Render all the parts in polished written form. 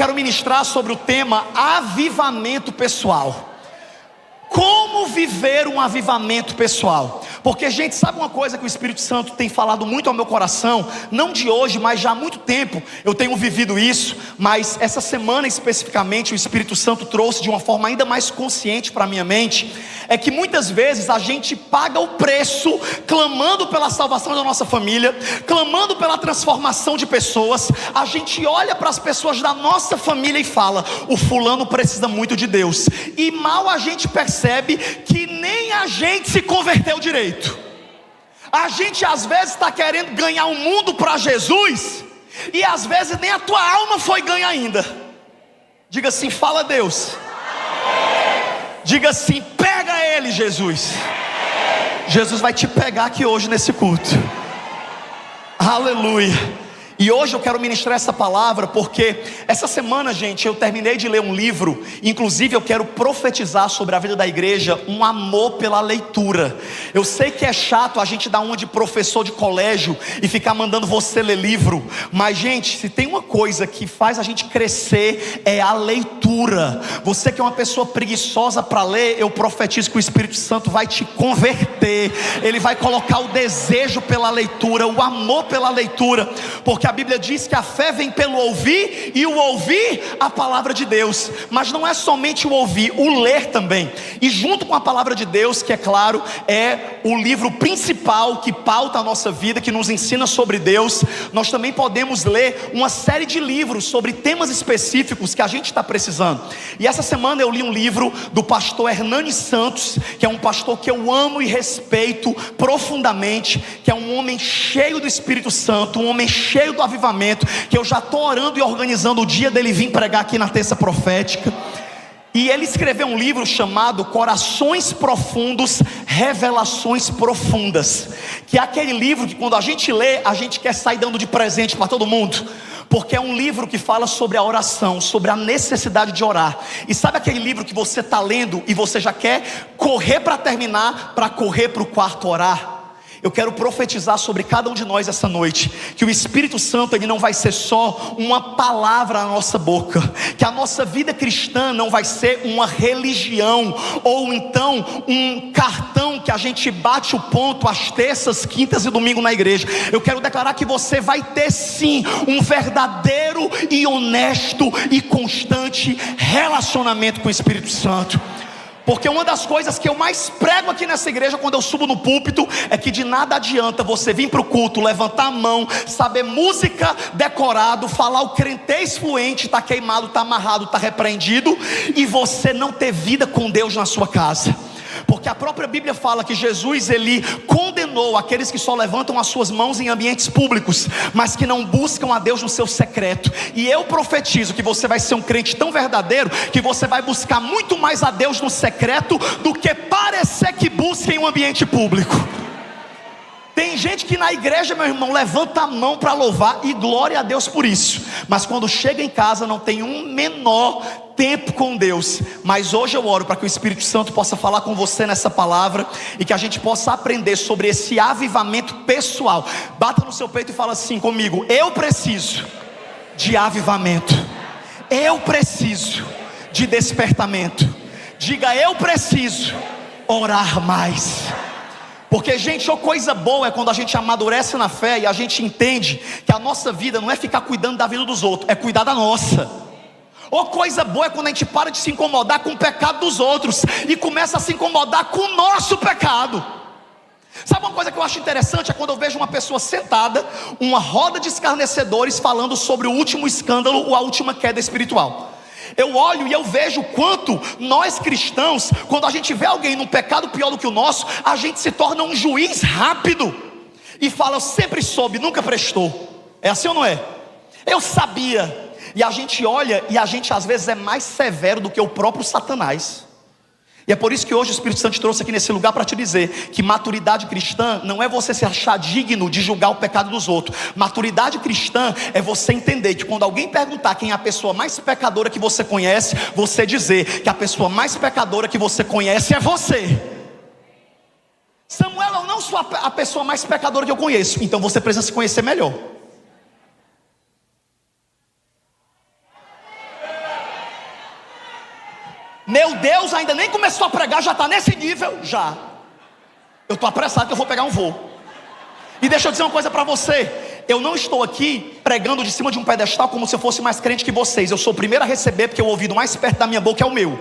Quero ministrar sobre o tema avivamento pessoal. Como viver um avivamento pessoal? Porque, gente, sabe uma coisa que o Espírito Santo tem falado muito ao meu coração? Não de hoje, mas já há muito tempo eu tenho vivido isso. Mas essa semana especificamente o Espírito Santo trouxe de uma forma ainda mais consciente para a minha mente. É que muitas vezes a gente paga o preço clamando pela salvação da nossa família, clamando pela transformação de pessoas. A gente olha para as pessoas da nossa família e fala: o fulano precisa muito de Deus. E mal a gente percebe que nem a gente se converteu direito. A gente às vezes está querendo ganhar o mundo para Jesus, e às vezes nem a tua alma foi ganha ainda. Diga assim: fala Deus. Diga assim: pega ele, Jesus. Jesus vai te pegar aqui hoje nesse culto. Aleluia. E hoje eu quero ministrar essa palavra porque essa semana, gente, eu terminei de ler um livro. Inclusive eu quero profetizar sobre a vida da igreja um amor pela leitura. Eu sei que é chato a gente dar uma de professor de colégio e ficar mandando você ler livro, mas, gente, se tem uma coisa que faz a gente crescer é a leitura. Você que é uma pessoa preguiçosa para ler, eu profetizo que o Espírito Santo vai te converter. Ele vai colocar o desejo pela leitura, o amor pela leitura, porque a Bíblia diz que a fé vem pelo ouvir, e o ouvir a palavra de Deus. Mas não é somente o ouvir, o ler também. E junto com a palavra de Deus, que é claro, é o livro principal que pauta a nossa vida, que nos ensina sobre Deus, nós também podemos ler uma série de livros sobre temas específicos que a gente está precisando. E essa semana eu li um livro do pastor Hernani Santos, que é um pastor que eu amo e respeito profundamente, que é um homem cheio do Espírito Santo, um homem cheio do avivamento, que eu já estou orando e organizando o dia dele vir pregar aqui na terça profética. E ele escreveu um livro chamado Corações Profundos, Revelações Profundas, que é aquele livro que quando a gente lê, a gente quer sair dando de presente para todo mundo, porque é um livro que fala sobre a oração, sobre a necessidade de orar. E sabe aquele livro que você está lendo e você já quer correr para terminar, para correr para o quarto orar? Eu quero profetizar sobre cada um de nós essa noite, que o Espírito Santo ele não vai ser só uma palavra na nossa boca, que a nossa vida cristã não vai ser uma religião, ou então um cartão que a gente bate o ponto às terças, quintas e domingo na igreja. Eu quero declarar que você vai ter sim um verdadeiro e honesto e constante relacionamento com o Espírito Santo. Porque uma das coisas que eu mais prego aqui nessa igreja, quando eu subo no púlpito, é que de nada adianta você vir para o culto, levantar a mão, saber música decorado, falar o crentez fluente, está queimado, está amarrado, está repreendido, e você não ter vida com Deus na sua casa. Porque a própria Bíblia fala que Jesus ele condenou aqueles que só levantam as suas mãos em ambientes públicos, mas que não buscam a Deus no seu secreto. E eu profetizo que você vai ser um crente tão verdadeiro que você vai buscar muito mais a Deus no secreto do que parecer que busca em um ambiente público. Tem gente que na igreja, meu irmão, levanta a mão para louvar, e glória a Deus por isso, mas quando chega em casa não tem um menor tempo com Deus. Mas hoje eu oro para que o Espírito Santo possa falar com você nessa palavra, e que a gente possa aprender sobre esse avivamento pessoal. Bata no seu peito e fala assim comigo: eu preciso de avivamento, eu preciso de despertamento. Diga: eu preciso orar mais. Porque, gente, coisa boa é quando a gente amadurece na fé e a gente entende que a nossa vida não é ficar cuidando da vida dos outros, é cuidar da nossa. Coisa boa é quando a gente para de se incomodar com o pecado dos outros e começa a se incomodar com o nosso pecado. Sabe uma coisa que eu acho interessante? É quando eu vejo uma pessoa sentada, uma roda de escarnecedores falando sobre o último escândalo ou a última queda espiritual. Eu olho e eu vejo quanto nós cristãos, quando a gente vê alguém num pecado pior do que o nosso, a gente se torna um juiz rápido e fala: eu sempre soube, nunca prestou. É assim ou não é? Eu sabia. E a gente olha e a gente às vezes é mais severo do que o próprio Satanás. E é por isso que hoje o Espírito Santo te trouxe aqui nesse lugar para te dizer que maturidade cristã não é você se achar digno de julgar o pecado dos outros. Maturidade cristã é você entender que quando alguém perguntar quem é a pessoa mais pecadora que você conhece, você dizer que a pessoa mais pecadora que você conhece é você. Samuel, eu não sou a pessoa mais pecadora que eu conheço. Então você precisa se conhecer melhor. Meu Deus, ainda nem começou a pregar, já está nesse nível, já. Eu estou apressado que eu vou pegar um voo. E deixa eu dizer uma coisa para você. Eu não estou aqui pregando de cima de um pedestal como se eu fosse mais crente que vocês. Eu sou o primeiro a receber, porque o ouvido mais perto da minha boca é o meu.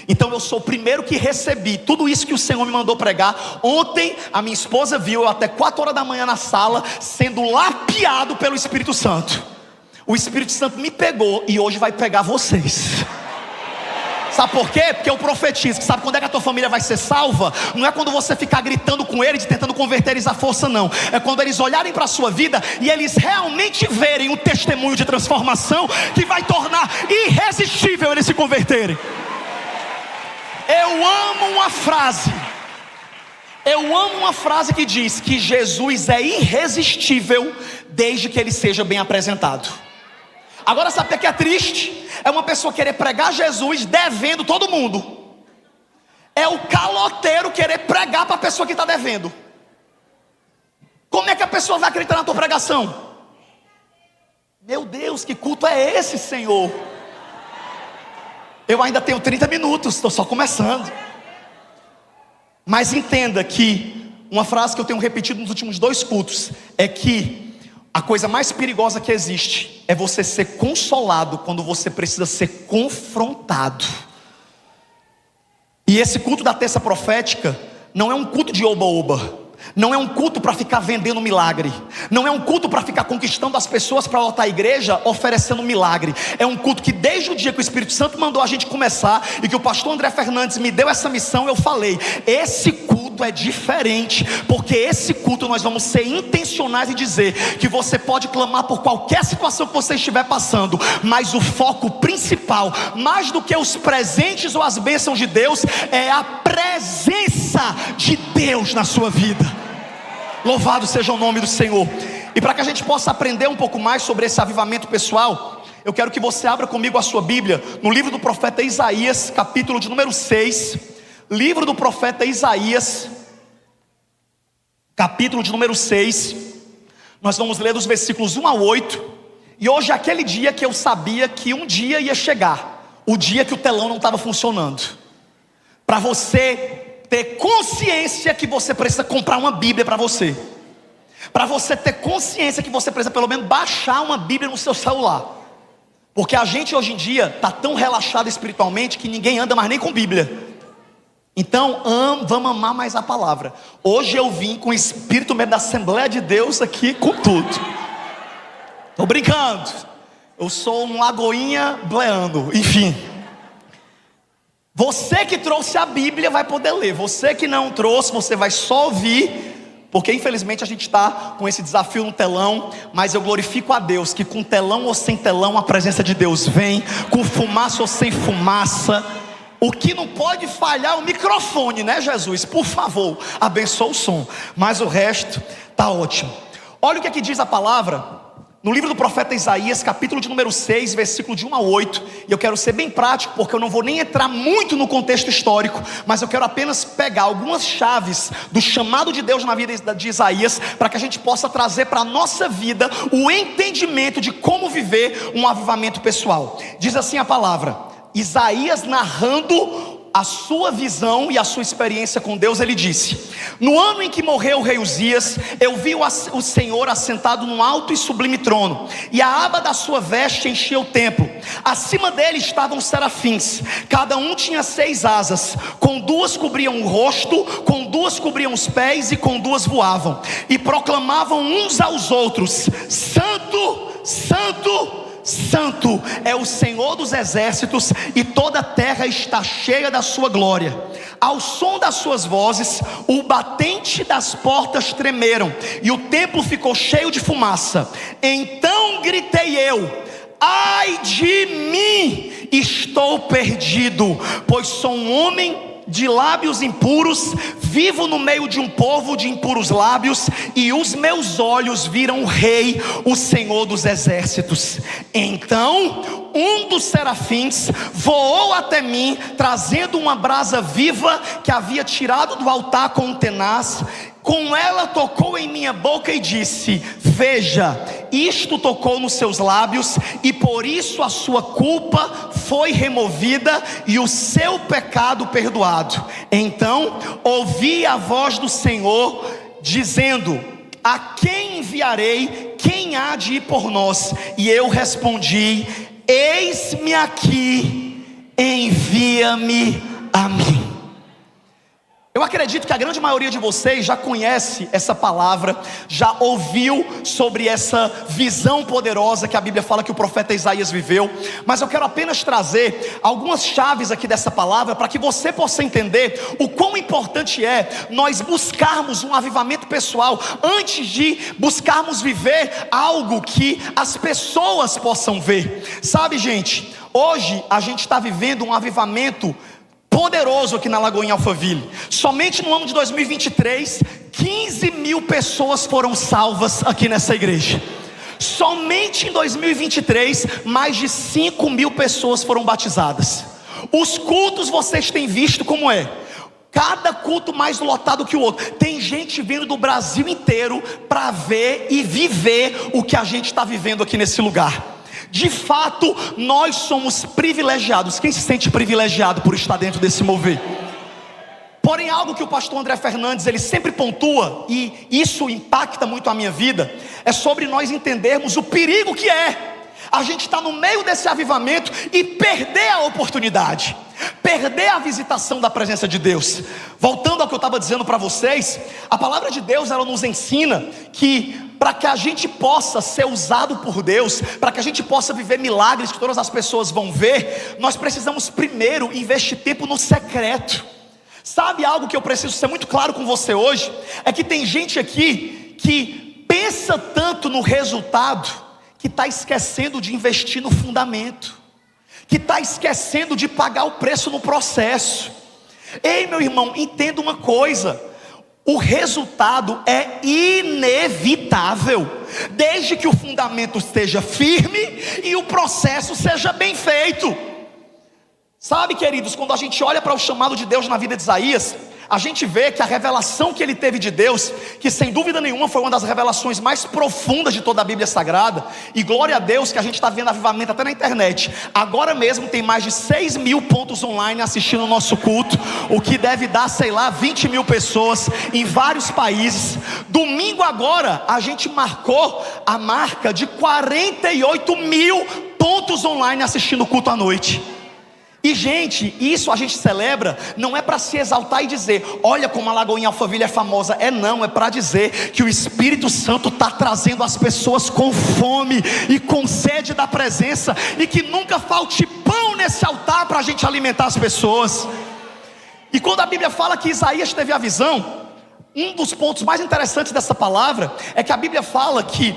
Então eu sou o primeiro que recebi tudo isso que o Senhor me mandou pregar. Ontem a minha esposa viu eu até 4 horas da manhã na sala, sendo lapiado pelo Espírito Santo. O Espírito Santo me pegou e hoje vai pegar vocês. Sabe por quê? Porque eu profetizo. Sabe quando é que a tua família vai ser salva? Não é quando você ficar gritando com eles, tentando converter eles à força, não. É quando eles olharem para a sua vida e eles realmente verem um testemunho de transformação que vai tornar irresistível eles se converterem. Eu amo uma frase que diz que Jesus é irresistível desde que ele seja bem apresentado. Agora sabe o que é triste? É uma pessoa querer pregar Jesus devendo todo mundo. É o caloteiro querer pregar para a pessoa que está devendo. Como é que a pessoa vai acreditar na tua pregação? Meu Deus, que culto é esse, Senhor? Eu ainda tenho 30 minutos, estou só começando. Mas entenda que uma frase que eu tenho repetido nos últimos 2 cultos é que a coisa mais perigosa que existe é você ser consolado quando você precisa ser confrontado. E esse culto da terça profética não é um culto de oba-oba. Não é um culto para ficar vendendo milagre. Não é um culto para ficar conquistando as pessoas para lotar a igreja oferecendo milagre. É um culto que desde o dia que o Espírito Santo mandou a gente começar e que o pastor André Fernandes me deu essa missão, eu falei: esse culto é diferente, porque esse culto nós vamos ser intencionais em dizer que você pode clamar por qualquer situação que você estiver passando, mas o foco principal, mais do que os presentes ou as bênçãos de Deus, é a presença de Deus na sua vida. Louvado seja o nome do Senhor. E para que a gente possa aprender um pouco mais sobre esse avivamento pessoal, eu quero que você abra comigo a sua Bíblia no livro do profeta Isaías, capítulo de número 6. Livro do profeta Isaías, capítulo de número 6. Nós vamos ler dos versículos 1 a 8. E hoje é aquele dia que eu sabia que um dia ia chegar, o dia que o telão não estava funcionando, para você ter consciência que você precisa comprar uma Bíblia para você, para você ter consciência que você precisa pelo menos baixar uma Bíblia no seu celular, porque a gente hoje em dia está tão relaxado espiritualmente que ninguém anda mais nem com Bíblia. Então vamos amar mais a palavra. Hoje eu vim com o espírito mesmo da Assembleia de Deus aqui com tudo. Estou brincando, eu sou um lagoinha bleano, enfim. Você que trouxe a Bíblia vai poder ler. Você que não trouxe, você vai só ouvir, porque infelizmente a gente está com esse desafio no telão. Mas eu glorifico a Deus que com telão ou sem telão a presença de Deus vem, com fumaça ou sem fumaça. O que não pode falhar é o microfone, né, Jesus? Por favor, abençoa o som, mas o resto está ótimo. Olha o que aqui diz a palavra no livro do profeta Isaías, capítulo de número 6, versículo de 1 a 8. E eu quero ser bem prático, porque eu não vou nem entrar muito no contexto histórico, mas eu quero apenas pegar algumas chaves do chamado de Deus na vida de Isaías, para que a gente possa trazer para a nossa vida o entendimento de como viver um avivamento pessoal. Diz assim a palavra, Isaías narrando a sua visão e a sua experiência com Deus, ele disse: no ano em que morreu o rei Uzias, eu vi o Senhor assentado num alto e sublime trono, e a aba da sua veste enchia o templo. Acima dele estavam serafins, cada um tinha 6 asas, com 2 cobriam o rosto, com 2 cobriam os pés, e com 2 voavam, e proclamavam uns aos outros: Santo, Santo, Santo é o Senhor dos exércitos, e toda a terra está cheia da sua glória. Ao som das suas vozes, o batente das portas tremeram, e o templo ficou cheio de fumaça. Então gritei eu: ai de mim, estou perdido, pois sou um homem de lábios impuros, vivo no meio de um povo de impuros lábios, e os meus olhos viram o Rei, o Senhor dos exércitos. Então um dos serafins voou até mim, trazendo uma brasa viva que havia tirado do altar com um tenaz. Com ela tocou em minha boca e disse: veja, isto tocou nos seus lábios, e por isso a sua culpa foi removida e o seu pecado perdoado. Então ouvi a voz do Senhor dizendo: a quem enviarei? Quem há de ir por nós? E eu respondi: eis-me aqui, envia-me a mim. Eu acredito que a grande maioria de vocês já conhece essa palavra, já ouviu sobre essa visão poderosa que a Bíblia fala que o profeta Isaías viveu. Mas eu quero apenas trazer algumas chaves aqui dessa palavra, para que você possa entender o quão importante é nós buscarmos um avivamento pessoal, antes de buscarmos viver algo que as pessoas possam ver. Sabe, gente, hoje a gente está vivendo um avivamento poderoso aqui na Lagoinha Alphaville. Somente no ano de 2023, 15 mil pessoas foram salvas aqui nessa igreja. Somente em 2023, mais de 5 mil pessoas foram batizadas. Os cultos vocês têm visto como é. Cada culto mais lotado que o outro. Tem gente vindo do Brasil inteiro para ver e viver o que a gente está vivendo aqui nesse lugar. De fato, nós somos privilegiados. Quem se sente privilegiado por estar dentro desse mover? Porém, algo que o pastor André Fernandes, ele sempre pontua, e isso impacta muito a minha vida, é sobre nós entendermos o perigo que é a gente estar no meio desse avivamento e perder a oportunidade, perder a visitação da presença de Deus. Voltando ao que eu estava dizendo para vocês, a palavra de Deus, ela nos ensina que para que a gente possa ser usado por Deus, para que a gente possa viver milagres que todas as pessoas vão ver, nós precisamos primeiro investir tempo no secreto. Sabe algo que eu preciso ser muito claro com você hoje? É que tem gente aqui que pensa tanto no resultado, que está esquecendo de investir no fundamento, que está esquecendo de pagar o preço no processo. Ei, meu irmão, entenda uma coisa: o resultado é inevitável, desde que o fundamento esteja firme e o processo seja bem feito. Sabe, queridos, quando a gente olha para o chamado de Deus na vida de Isaías, a gente vê que a revelação que ele teve de Deus, que sem dúvida nenhuma foi uma das revelações mais profundas de toda a Bíblia Sagrada, e glória a Deus que a gente está vendo avivamento até na internet. Agora mesmo tem mais de 6 mil pontos online assistindo o nosso culto, o que deve dar, sei lá, 20 mil pessoas em vários países. Domingo agora a gente marcou a marca de 48 mil pontos online assistindo o culto à noite. E gente, isso a gente celebra, não é para se exaltar e dizer: olha como a Lagoinha Alphaville é famosa. É para dizer que o Espírito Santo está trazendo as pessoas com fome e com sede da presença, e que nunca falte pão nesse altar para a gente alimentar as pessoas. E quando a Bíblia fala que Isaías teve a visão, um dos pontos mais interessantes dessa palavra é que a Bíblia fala que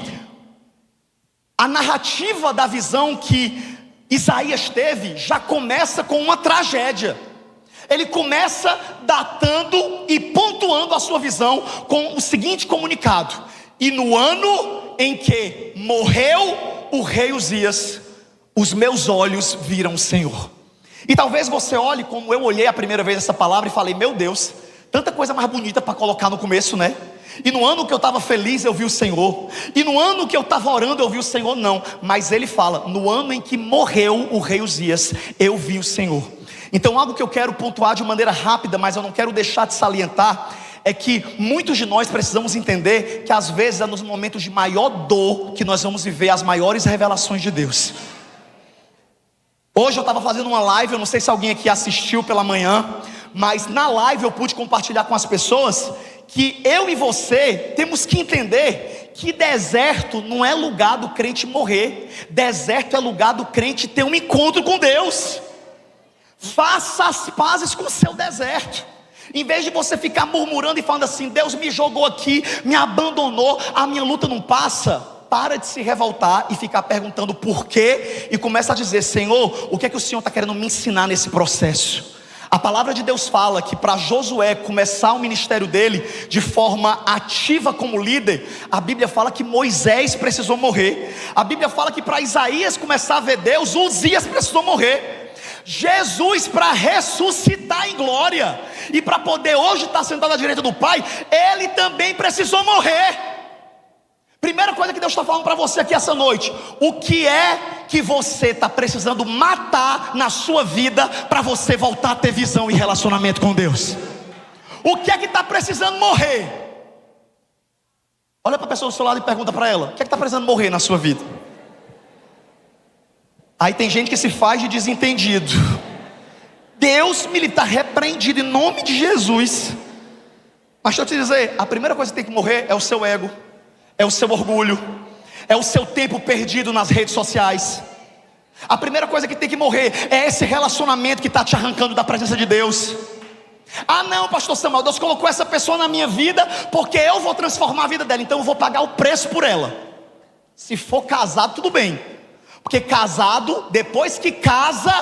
a narrativa da visão que Isaías teve já começa com uma tragédia. Ele começa datando e pontuando a sua visão com o seguinte comunicado: e no ano em que morreu o rei Uzias, os meus olhos viram o Senhor. E talvez você olhe como eu olhei a primeira vez essa palavra e falei: meu Deus, tanta coisa mais bonita para colocar no começo, né? E no ano que eu estava feliz eu vi o Senhor, e no ano que eu estava orando eu vi o Senhor. Não, mas ele fala: no ano em que morreu o rei Uzias, eu vi o Senhor. Então algo que eu quero pontuar de maneira rápida, mas eu não quero deixar de salientar, é que muitos de nós precisamos entender que às vezes é nos momentos de maior dor que nós vamos viver as maiores revelações de Deus. Hoje eu estava fazendo uma live, eu não sei se alguém aqui assistiu pela manhã, mas na live eu pude compartilhar com as pessoas que eu e você temos que entender que deserto não é lugar do crente morrer. Deserto é lugar do crente ter um encontro com Deus. Faça as pazes com o seu deserto. Em vez de você ficar murmurando e falando assim: Deus me jogou aqui, me abandonou, a minha luta não passa. Para de se revoltar e ficar perguntando por quê, e começa a dizer: Senhor, o que é que o Senhor está querendo me ensinar nesse processo? A palavra de Deus fala que para Josué começar o ministério dele de forma ativa como líder, a Bíblia fala que Moisés precisou morrer. A Bíblia fala que para Isaías começar a ver Deus, Uzias precisou morrer. Jesus, para ressuscitar em glória, e para poder hoje estar sentado à direita do Pai, Ele também precisou morrer. Primeira coisa que Deus está falando para você aqui essa noite: o que é que você está precisando matar na sua vida para você voltar a ter visão e relacionamento com Deus? O que é que está precisando morrer? Olha para a pessoa do seu lado e pergunta para ela: o que é que está precisando morrer na sua vida? Aí tem gente que se faz de desentendido. Deus me está repreendido em nome de Jesus. Mas deixa eu te dizer, a primeira coisa que tem que morrer é o seu ego, é o seu orgulho, é o seu tempo perdido nas redes sociais. A primeira coisa que tem que morrer é esse relacionamento que está te arrancando da presença de Deus. Ah não, pastor Samuel, Deus colocou essa pessoa na minha vida porque eu vou transformar a vida dela, então eu vou pagar o preço por ela. Se for casado, tudo bem, porque casado, depois que casa,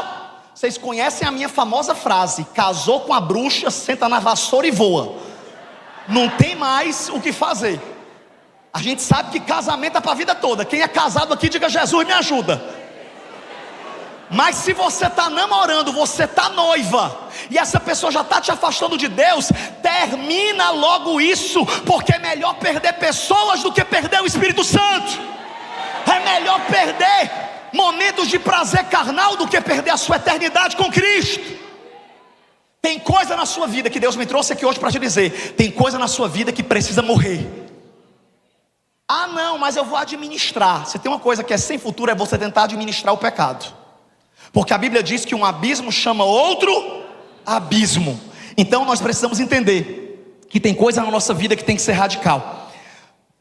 vocês conhecem a minha famosa frase: casou com a bruxa, senta na vassoura e voa. Não tem mais o que fazer. A gente sabe que casamento é para a vida toda. Quem é casado aqui, diga: Jesus me ajuda. Mas se você está namorando, você está noiva, e essa pessoa já está te afastando de Deus, termina logo isso, porque é melhor perder pessoas do que perder o Espírito Santo. É melhor perder momentos de prazer carnal do que perder a sua eternidade com Cristo. Tem coisa na sua vida que Deus me trouxe aqui hoje para te dizer: tem coisa na sua vida que precisa morrer. Ah não, mas eu vou administrar. Se tem uma coisa que é sem futuro, é você tentar administrar o pecado. Porque a Bíblia diz que um abismo chama outro abismo. Então nós precisamos entender que tem coisa na nossa vida que tem que ser radical.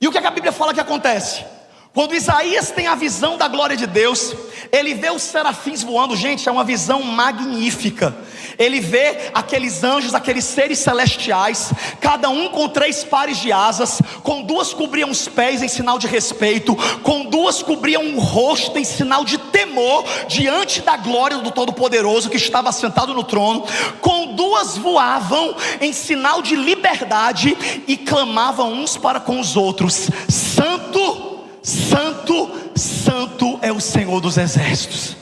E o que a Bíblia fala que acontece? Quando Isaías tem a visão da glória de Deus, ele vê os serafins voando. Gente, é uma visão magnífica. Ele vê aqueles anjos, aqueles seres celestiais, cada um com 3 pares de asas, com 2 cobriam os pés em sinal de respeito, com 2 cobriam o rosto em sinal de temor diante da glória do Todo-Poderoso que estava sentado no trono, com 2 voavam em sinal de liberdade e clamavam uns para com os outros: Santo, Santo, Santo é o Senhor dos exércitos.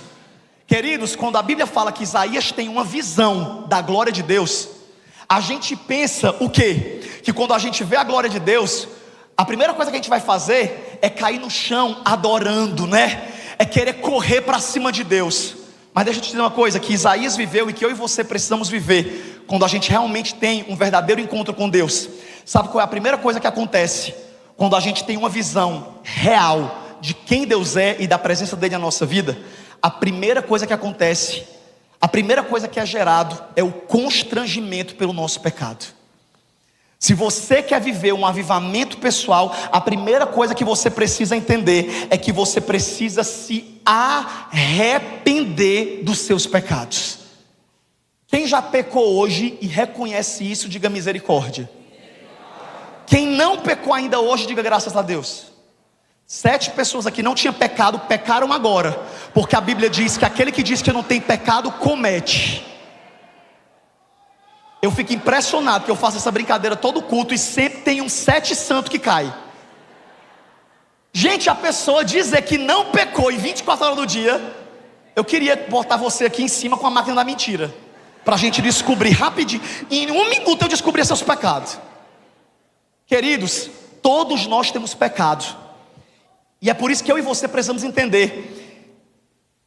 Queridos, quando a Bíblia fala que Isaías tem uma visão da glória de Deus, a gente pensa o quê? Que quando a gente vê a glória de Deus, a primeira coisa que a gente vai fazer é cair no chão adorando, né? É querer correr para cima de Deus. Mas deixa eu te dizer uma coisa que Isaías viveu e que eu e você precisamos viver quando a gente realmente tem um verdadeiro encontro com Deus. Sabe qual é a primeira coisa que acontece quando a gente tem uma visão real de quem Deus é e da presença dele na nossa vida? A primeira coisa que acontece, a primeira coisa que é gerado é o constrangimento pelo nosso pecado. Se você quer viver um avivamento pessoal, a primeira coisa que você precisa entender é que você precisa se arrepender dos seus pecados. Quem já pecou hoje e reconhece isso, diga misericórdia. Quem não pecou ainda hoje, diga graças a Deus. 7 pessoas aqui não tinham pecado, pecaram agora, porque a Bíblia diz que aquele que diz que não tem pecado, comete. Eu fico impressionado, porque eu faço essa brincadeira todo culto e sempre tem uns 7 santos que caem. Gente, a pessoa dizer que não pecou em 24 horas do dia, eu queria botar você aqui em cima com a máquina da mentira, para a gente descobrir rapidinho. Em 1 minuto eu descobri seus pecados. Queridos, todos nós temos pecado. E é por isso que eu e você precisamos entender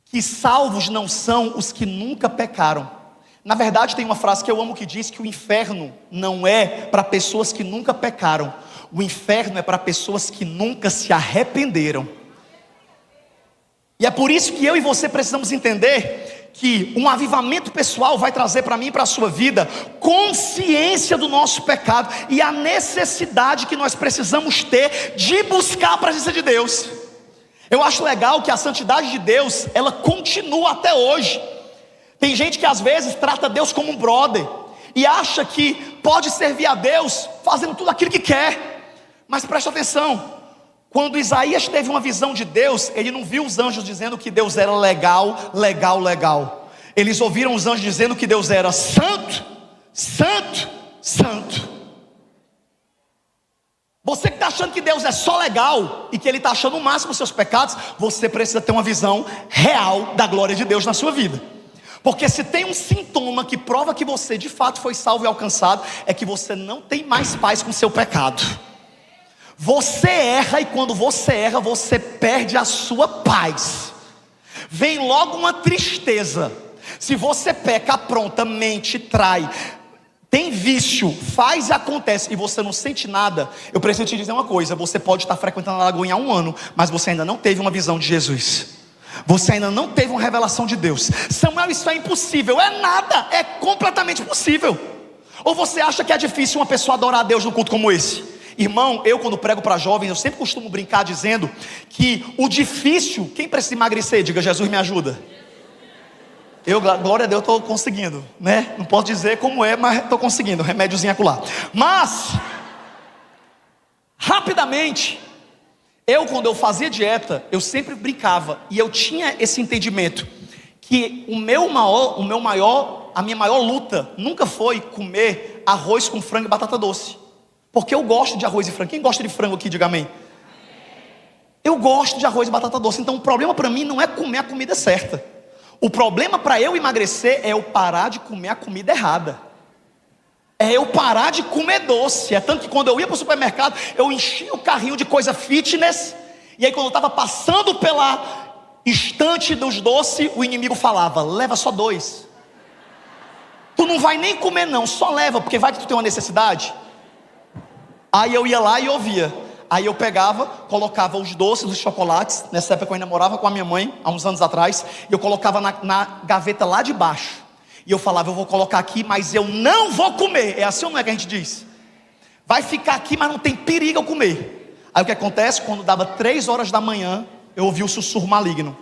que salvos não são os que nunca pecaram. Na verdade, tem uma frase que eu amo que diz que o inferno não é para pessoas que nunca pecaram. O inferno é para pessoas que nunca se arrependeram. E é por isso que eu e você precisamos entender que um avivamento pessoal vai trazer para mim e para a sua vida consciência do nosso pecado e a necessidade que nós precisamos ter de buscar a presença de Deus. Eu acho legal que a santidade de Deus, ela continua até hoje. Tem gente que às vezes trata Deus como um brother e acha que pode servir a Deus fazendo tudo aquilo que quer. Mas preste atenção, quando Isaías teve uma visão de Deus, ele não viu os anjos dizendo que Deus era legal, legal, legal. Eles ouviram os anjos dizendo que Deus era santo, santo, santo. Você que está achando que Deus é só legal e que Ele está achando o máximo os seus pecados, você precisa ter uma visão real da glória de Deus na sua vida. Porque se tem um sintoma que prova que você de fato foi salvo e alcançado, é que você não tem mais paz com o seu pecado. Você erra, e quando você erra, você perde a sua paz. Vem logo uma tristeza. Se você peca, apronta, mente, trai, tem vício, faz e acontece, e você não sente nada, eu preciso te dizer uma coisa: você pode estar frequentando a Lagoinha há 1 ano, mas você ainda não teve uma visão de Jesus. Você ainda não teve uma revelação de Deus. Samuel, isso é impossível. É nada, é completamente possível. Ou você acha que é difícil uma pessoa adorar a Deus num culto como esse? Irmão, eu quando prego para jovens, eu sempre costumo brincar dizendo que o difícil, quem precisa emagrecer? Diga: Jesus me ajuda. Eu, glória a Deus, estou conseguindo, né? Não posso dizer como é, mas estou conseguindo, remédiozinho acolá. Mas, rapidamente, quando eu fazia dieta, eu sempre brincava, e eu tinha esse entendimento, que a minha maior luta, nunca foi comer arroz com frango e batata doce. Porque eu gosto de arroz e frango. Quem gosta de frango aqui, diga amém. Eu gosto de arroz e batata doce. Então o problema para mim não é comer a comida certa. O problema para eu emagrecer é eu parar de comer a comida errada. É eu parar de comer doce. É tanto que quando eu ia para o supermercado, eu enchia o carrinho de coisa fitness. E aí quando eu estava passando pela estante dos doces, o inimigo falava: leva só 2. Tu não vai nem comer não, só leva, porque vai que tu tem uma necessidade. Aí eu ia lá e ouvia. Aí eu pegava, colocava os doces, os chocolates. Nessa época eu ainda morava com a minha mãe, há uns anos atrás. E eu colocava na gaveta lá de baixo. E eu falava: eu vou colocar aqui, mas eu não vou comer. É assim ou não é que a gente diz? Vai ficar aqui, mas não tem perigo eu comer. Aí o que acontece? Quando dava 3 horas da manhã, eu ouvi o sussurro maligno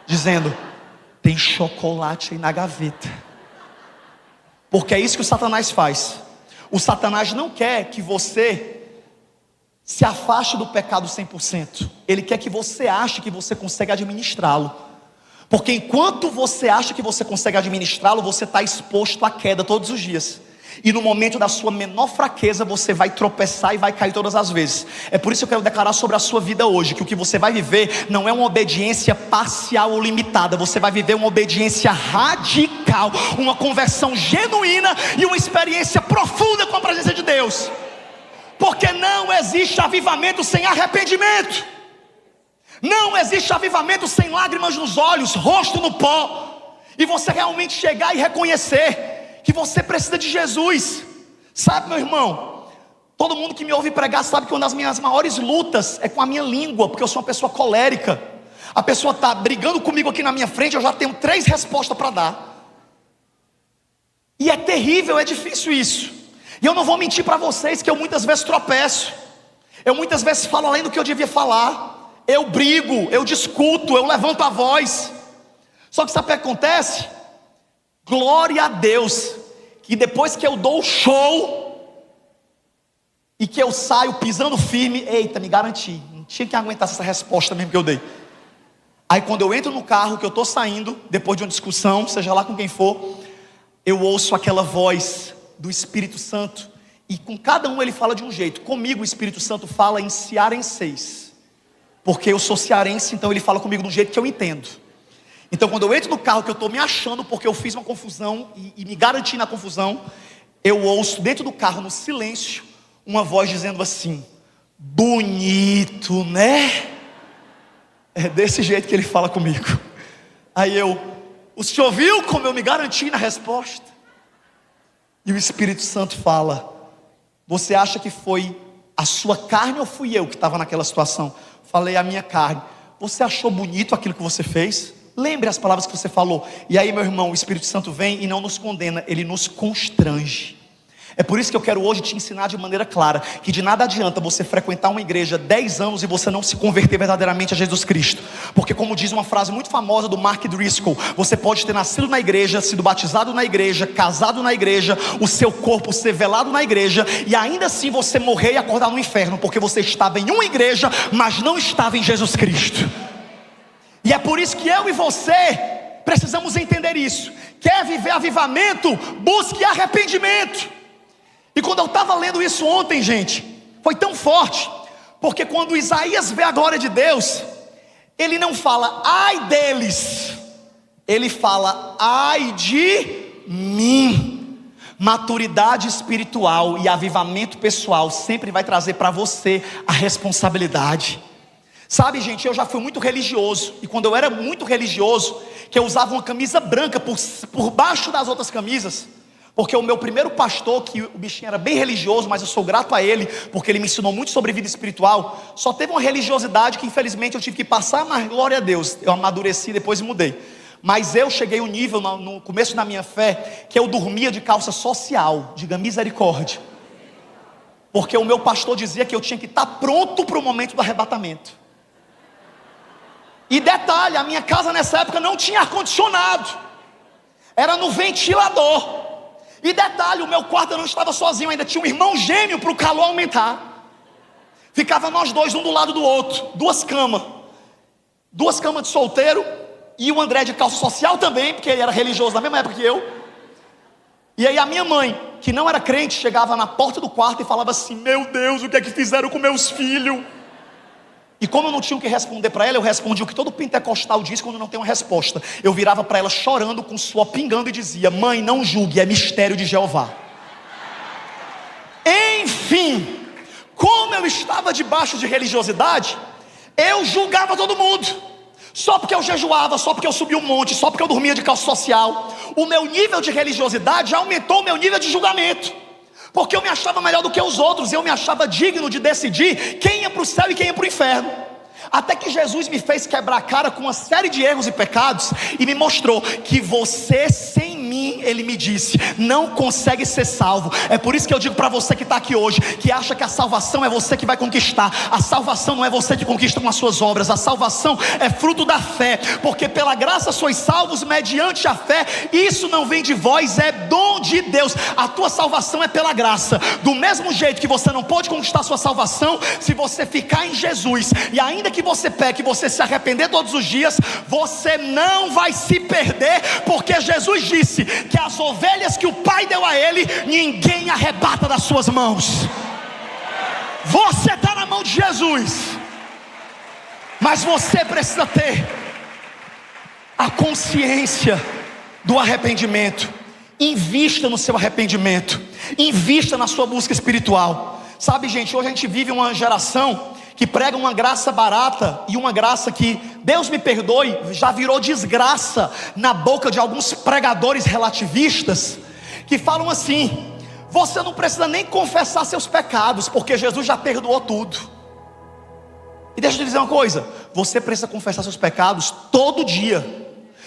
dizendo: tem chocolate aí na gaveta. Porque é isso que o Satanás faz. O Satanás não quer que você se afaste do pecado 100%. Ele quer que você ache que você consegue administrá-lo. Porque enquanto você acha que você consegue administrá-lo, você está exposto à queda todos os dias. E no momento da sua menor fraqueza, você vai tropeçar e vai cair todas as vezes. É por isso que eu quero declarar sobre a sua vida hoje, que o que você vai viver não é uma obediência parcial ou limitada. Você vai viver uma obediência radical, uma conversão genuína e uma experiência profunda com a presença de Deus. Porque não existe avivamento sem arrependimento. Não existe avivamento sem lágrimas nos olhos, rosto no pó. E você realmente chegar e reconhecer que você precisa de Jesus. Sabe, meu irmão, todo mundo que me ouve pregar sabe que uma das minhas maiores lutas é com a minha língua, porque eu sou uma pessoa colérica. A pessoa está brigando comigo aqui na minha frente, eu já tenho 3 respostas para dar. E é terrível, é difícil isso. E eu não vou mentir para vocês que eu muitas vezes tropeço. Eu muitas vezes falo além do que eu devia falar. Eu brigo, eu discuto, eu levanto a voz. Só que sabe o que acontece? Glória a Deus, que depois que eu dou o show e que eu saio pisando firme, eita, me garanti, não tinha que aguentar essa resposta mesmo que eu dei. Aí quando eu entro no carro, que eu estou saindo, depois de uma discussão, seja lá com quem for, eu ouço aquela voz do Espírito Santo, e com cada um ele fala de um jeito. Comigo o Espírito Santo fala em cearenseis, porque eu sou cearense, então ele fala comigo de um jeito que eu entendo. Então quando eu entro no carro, que eu estou me achando porque eu fiz uma confusão e me garanti na confusão, eu ouço dentro do carro, no silêncio, uma voz dizendo assim: bonito, né? É desse jeito que ele fala comigo. Aí o senhor viu como eu me garanti na resposta? E o Espírito Santo fala: você acha que foi a sua carne ou fui eu que estava naquela situação? Falei: a minha carne. Você achou bonito aquilo que você fez? Lembre as palavras que você falou. E aí, meu irmão, o Espírito Santo vem e não nos condena, ele nos constrange. É por isso que eu quero hoje te ensinar de maneira clara que de nada adianta você frequentar uma igreja 10 anos e você não se converter verdadeiramente a Jesus Cristo. Porque como diz uma frase muito famosa do Mark Driscoll, você pode ter nascido na igreja, sido batizado na igreja, casado na igreja, o seu corpo ser velado na igreja, e ainda assim você morrer e acordar no inferno, porque você estava em uma igreja, mas não estava em Jesus Cristo. E é por isso que eu e você precisamos entender isso. Quer viver avivamento? Busque arrependimento. E quando eu estava lendo isso ontem, gente, foi tão forte, porque quando Isaías vê a glória de Deus, ele não fala ai deles, ele fala: ai de mim. Maturidade espiritual e avivamento pessoal sempre vai trazer para você a responsabilidade. Sabe, gente, eu já fui muito religioso, e quando eu era muito religioso, que eu usava uma camisa branca por baixo das outras camisas, porque o meu primeiro pastor, que o bichinho era bem religioso, mas eu sou grato a ele, porque ele me ensinou muito sobre vida espiritual, só teve uma religiosidade que infelizmente eu tive que passar, mas glória a Deus, eu amadureci depois e mudei. Mas eu cheguei a um nível no começo da minha fé, que eu dormia de calça social, diga misericórdia, porque o meu pastor dizia que eu tinha que estar pronto para o momento do arrebatamento. E detalhe, a minha casa nessa época não tinha ar-condicionado, era no ventilador. E detalhe, o meu quarto eu não estava sozinho, ainda tinha um irmão gêmeo para o calor aumentar. Ficava nós dois, um do lado do outro, duas camas de solteiro, e o André de calça social também, porque ele era religioso na mesma época que eu. E aí a minha mãe, que não era crente, chegava na porta do quarto e falava assim: meu Deus, o que é que fizeram com meus filhos? E como eu não tinha o que responder para ela, eu respondi o que todo pentecostal diz quando não tem uma resposta. Eu virava para ela chorando, com suor pingando, e dizia: mãe, não julgue, é mistério de Jeová. Enfim, como eu estava debaixo de religiosidade, eu julgava todo mundo. Só porque eu jejuava, só porque eu subi um monte, só porque eu dormia de calça social, o meu nível de religiosidade aumentou o meu nível de julgamento, porque eu me achava melhor do que os outros, eu me achava digno de decidir quem ia para o céu e quem ia para o inferno. Até que Jesus me fez quebrar a cara com uma série de erros e pecados, e me mostrou que você sem mim, ele me disse, não consegue ser salvo. É por isso que eu digo para você que está aqui hoje, que acha que a salvação é você que vai conquistar. A salvação não é você que conquista com as suas obras, a salvação é fruto da fé, porque pela graça sois salvos mediante a fé. Isso não vem de vós, é dom de Deus. A tua salvação é pela graça. Do mesmo jeito que você não pode conquistar a sua salvação se você ficar em Jesus, e ainda que você peque, você se arrepender todos os dias, você não vai se perder, porque Jesus disse que as ovelhas que o Pai deu a ele, ninguém arrebata das suas mãos. Você está na mão de Jesus, mas você precisa ter a consciência do arrependimento. Invista no seu arrependimento, invista na sua busca espiritual. Sabe, gente, hoje a gente vive uma geração que prega uma graça barata, e uma graça que, Deus me perdoe, já virou desgraça na boca de alguns pregadores relativistas, que falam assim: você não precisa nem confessar seus pecados, porque Jesus já perdoou tudo. E deixa eu te dizer uma coisa: você precisa confessar seus pecados todo dia.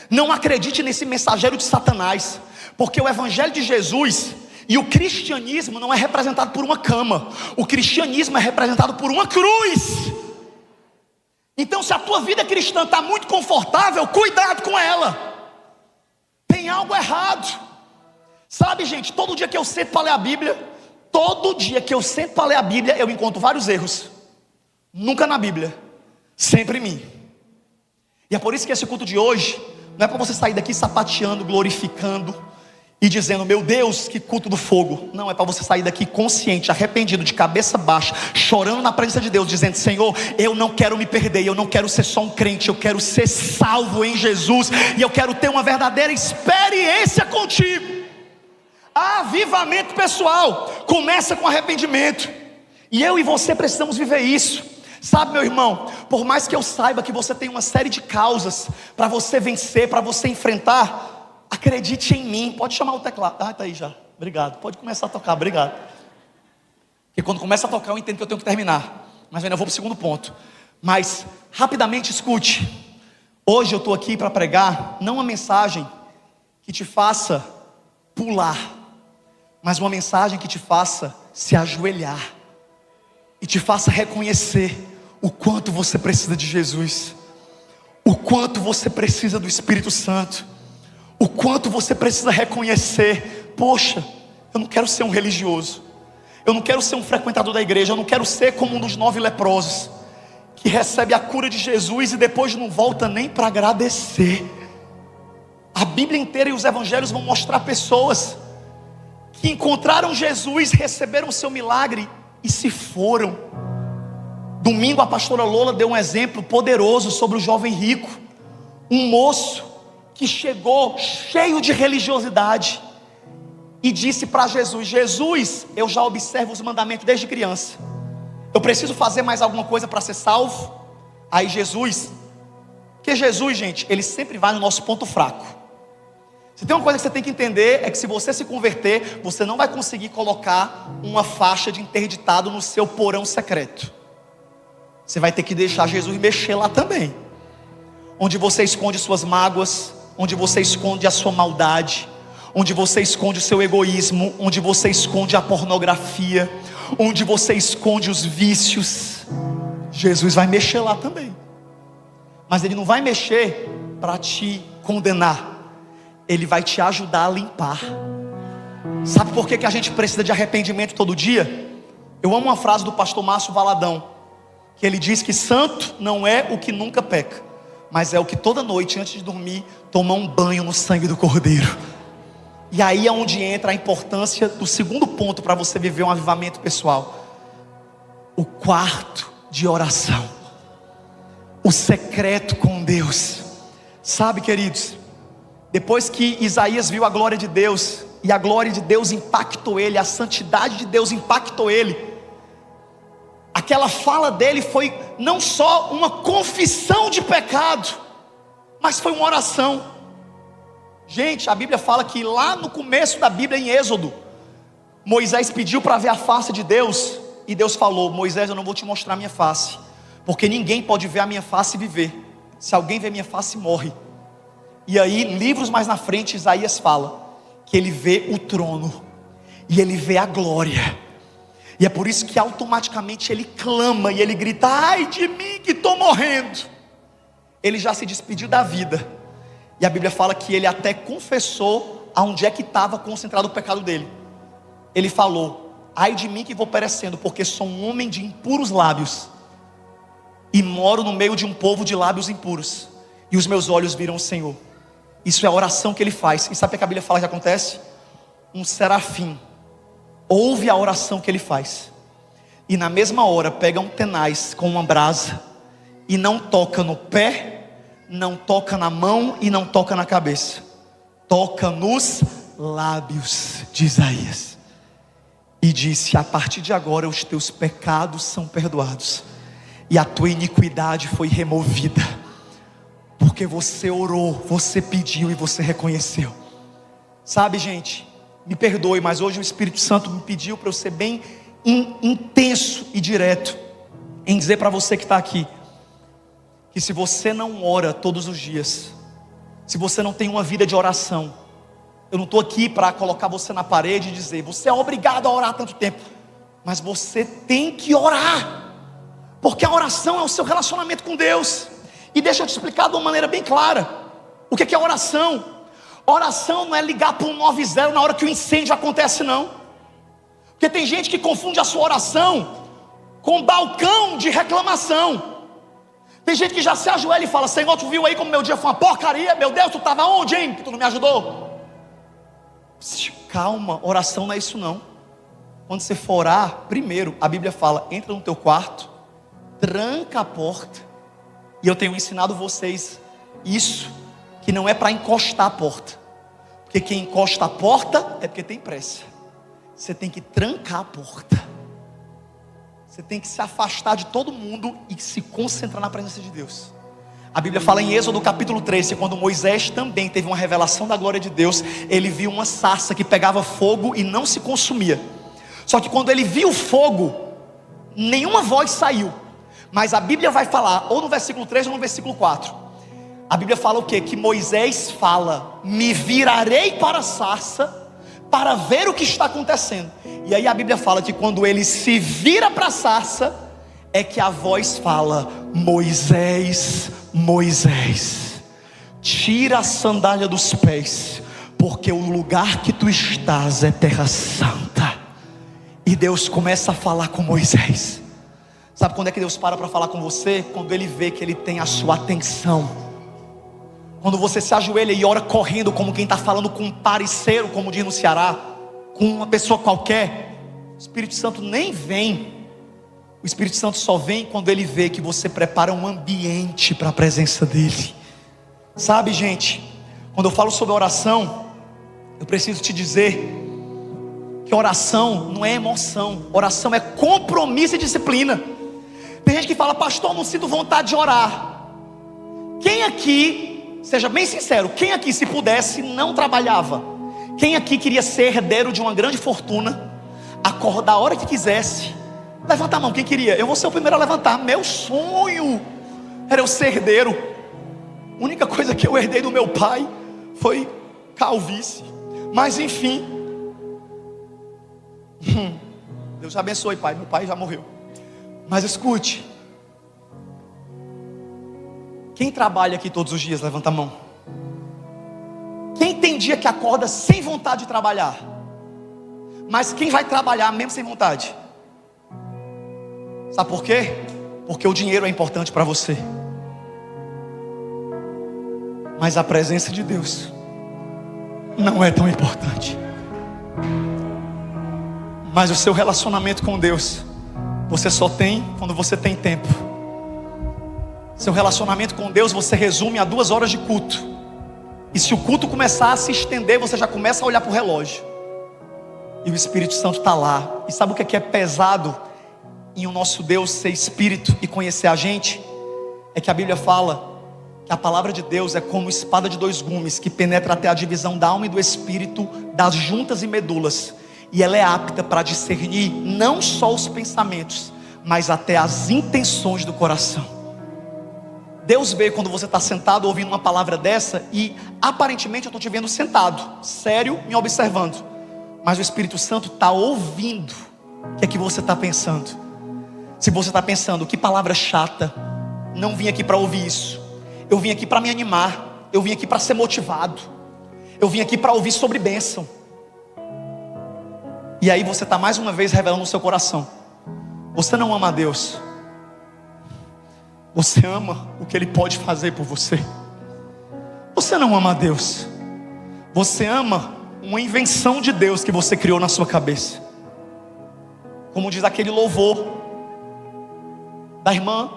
Não acredite nesse mensageiro de Satanás, porque o evangelho de Jesus e o cristianismo não é representado por uma cama, o cristianismo é representado por uma cruz. Então, se a tua vida cristã está muito confortável, cuidado com ela, tem algo errado. Sabe, gente, todo dia que eu sento para ler a Bíblia, eu encontro vários erros. Nunca na Bíblia, sempre em mim. E é por isso que esse culto de hoje não é para você sair daqui sapateando, glorificando e dizendo: meu Deus, que culto do fogo. Não, é para você sair daqui consciente, arrependido, de cabeça baixa, chorando na presença de Deus, dizendo: Senhor, eu não quero me perder, eu não quero ser só um crente, eu quero ser salvo em Jesus, e eu quero ter uma verdadeira experiência contigo. Avivamento pessoal começa com arrependimento, e eu e você precisamos viver isso. Sabe, meu irmão, por mais que eu saiba que você tem uma série de causas para você vencer, para você enfrentar, acredite em mim. Pode chamar o teclado. Ah, tá aí já, obrigado. Pode começar a tocar, obrigado. Porque quando começa a tocar eu entendo que eu tenho que terminar, mas ainda vou para o segundo ponto. Mas rapidamente escute. Hoje eu estou aqui para pregar não uma mensagem que te faça pular, mas uma mensagem que te faça se ajoelhar e te faça reconhecer o quanto você precisa de Jesus, o quanto você precisa do Espírito Santo, o quanto você precisa reconhecer: poxa, eu não quero ser um religioso, eu não quero ser um frequentador da igreja, eu não quero ser como um dos 9 leprosos, que recebe a cura de Jesus e depois não volta nem para agradecer. A Bíblia inteira e os evangelhos vão mostrar pessoas que encontraram Jesus, receberam o seu milagre e se foram. Domingo a pastora Lola deu um exemplo poderoso sobre o jovem rico, um moço que chegou cheio de religiosidade e disse para Jesus: Jesus, eu já observo os mandamentos desde criança, eu preciso fazer mais alguma coisa para ser salvo? Aí Jesus, porque Jesus, gente, ele sempre vai no nosso ponto fraco. Se tem uma coisa que você tem que entender, é que se você se converter, você não vai conseguir colocar uma faixa de interditado no seu porão secreto. Você vai ter que deixar Jesus mexer lá também, onde você esconde suas mágoas, onde você esconde a sua maldade, onde você esconde o seu egoísmo, onde você esconde a pornografia, onde você esconde os vícios. Jesus vai mexer lá também, mas Ele não vai mexer para te condenar, Ele vai te ajudar a limpar. Sabe por que a gente precisa de arrependimento todo dia? Eu amo uma frase do pastor Márcio Valadão, que ele diz que santo não é o que nunca peca, mas é o que toda noite antes de dormir toma um banho no sangue do Cordeiro. E aí é onde entra a importância do segundo ponto para você viver um avivamento pessoal: o quarto de oração, o secreto com Deus. Sabe, queridos, depois que Isaías viu a glória de Deus, e a glória de Deus impactou ele, a santidade de Deus impactou ele, aquela fala dele foi não só uma confissão de pecado, mas foi uma oração. Gente, a Bíblia fala que lá no começo da Bíblia, em Êxodo, Moisés pediu para ver a face de Deus, e Deus falou: Moisés, eu não vou te mostrar a minha face, porque ninguém pode ver a minha face e viver. Se alguém vê minha face, morre. E aí, livros mais na frente, Isaías fala que ele vê o trono, e ele vê a glória, e é por isso que automaticamente ele clama, e ele grita: ai de mim que estou morrendo. Ele já se despediu da vida, e a Bíblia fala que ele até confessou aonde é que estava concentrado o pecado dele. Ele falou: ai de mim que vou perecendo, porque sou um homem de impuros lábios, e moro no meio de um povo de lábios impuros, e os meus olhos viram o Senhor. Isso é a oração que ele faz. E sabe o que a Bíblia fala que acontece? Um serafim ouve a oração que ele faz, e na mesma hora pega um tenaz com uma brasa, e não toca no pé, não toca na mão e não toca na cabeça, toca nos lábios de Isaías, e disse: a partir de agora os teus pecados são perdoados, e a tua iniquidade foi removida, porque você orou, você pediu e você reconheceu. Sabe, gente, me perdoe, mas hoje o Espírito Santo me pediu para eu ser bem intenso e direto em dizer para você que está aqui, que se você não ora todos os dias, se você não tem uma vida de oração, eu não estou aqui para colocar você na parede e dizer: você é obrigado a orar tanto tempo, mas você tem que orar, porque a oração é o seu relacionamento com Deus. E deixa eu te explicar de uma maneira bem clara o que é oração. Oração não é ligar para um 90 na hora que o incêndio acontece, não. Porque tem gente que confunde a sua oração com balcão de reclamação. Tem gente que já se ajoelha e fala: Senhor, tu viu aí como meu dia foi uma porcaria? Meu Deus, tu estava onde, hein, que tu não me ajudou? Calma, oração não é isso não. Quando você for orar, primeiro a Bíblia fala: entra no teu quarto, tranca a porta. E eu tenho ensinado vocês isso, que não é para encostar a porta, porque quem encosta a porta é porque tem pressa. Você tem que trancar a porta, você tem que se afastar de todo mundo e se concentrar na presença de Deus. A Bíblia fala em Êxodo capítulo 3, que quando Moisés também teve uma revelação da glória de Deus, ele viu uma sarça que pegava fogo e não se consumia. Só que quando ele viu o fogo, nenhuma voz saiu. Mas a Bíblia vai falar, ou no versículo 3 ou no versículo 4, a Bíblia fala o quê? Que Moisés fala: me virarei para a sarça para ver o que está acontecendo. E aí a Bíblia fala que quando ele se vira para a sarça, é que a voz fala: Moisés, Moisés, tira a sandália dos pés, porque o lugar que tu estás é terra santa. E Deus começa a falar com Moisés. Sabe quando é que Deus para falar com você? Quando Ele vê que Ele tem a sua atenção. Quando você se ajoelha e ora correndo, como quem está falando com um parceiro, como diz no Ceará, com uma pessoa qualquer, o Espírito Santo nem vem. O Espírito Santo só vem quando Ele vê que você prepara um ambiente para a presença dEle. Sabe, gente, Quando eu falo sobre oração, eu preciso te dizer que oração não é emoção, oração é compromisso e disciplina. Tem gente que fala: pastor, não sinto vontade de orar. Quem aqui, seja bem sincero, quem aqui, se pudesse, não trabalhava? Quem aqui queria ser herdeiro de uma grande fortuna, acordar a hora que quisesse? Levanta a mão, quem queria? Eu vou ser o primeiro a levantar. Meu sonho era eu ser herdeiro. A única coisa que eu herdei do meu pai foi calvície. Mas enfim, Deus abençoe, pai. Meu pai já morreu. Mas escute, quem trabalha aqui todos os dias, levanta a mão. Quem tem dia que acorda sem vontade de trabalhar? Mas quem vai trabalhar mesmo sem vontade? Sabe por quê? Porque o dinheiro é importante para você, mas a presença de Deus não é tão importante. Mas o seu relacionamento com Deus, você só tem quando você tem tempo. Seu relacionamento com Deus você resume a 2 horas de culto. E se o culto começar a se estender, você já começa a olhar para o relógio. E o Espírito Santo está lá. E sabe o que é pesado em o nosso Deus ser Espírito e conhecer a gente? É que a Bíblia fala que a palavra de Deus é como espada de 2 gumes, que penetra até a divisão da alma e do espírito, das juntas e medulas. E ela é apta para discernir não só os pensamentos, mas até as intenções do coração. Deus vê quando você está sentado ouvindo uma palavra dessa, e aparentemente eu estou te vendo sentado, sério, me observando, mas o Espírito Santo está ouvindo o que é que você está pensando. Se você está pensando: que palavra chata, não vim aqui para ouvir isso, eu vim aqui para me animar, eu vim aqui para ser motivado, eu vim aqui para ouvir sobre bênção. E aí você está mais uma vez revelando no seu coração: você não ama a Deus, você ama o que Ele pode fazer por você. Você não ama a Deus, você ama uma invenção de Deus que você criou na sua cabeça. Como diz aquele louvor da irmã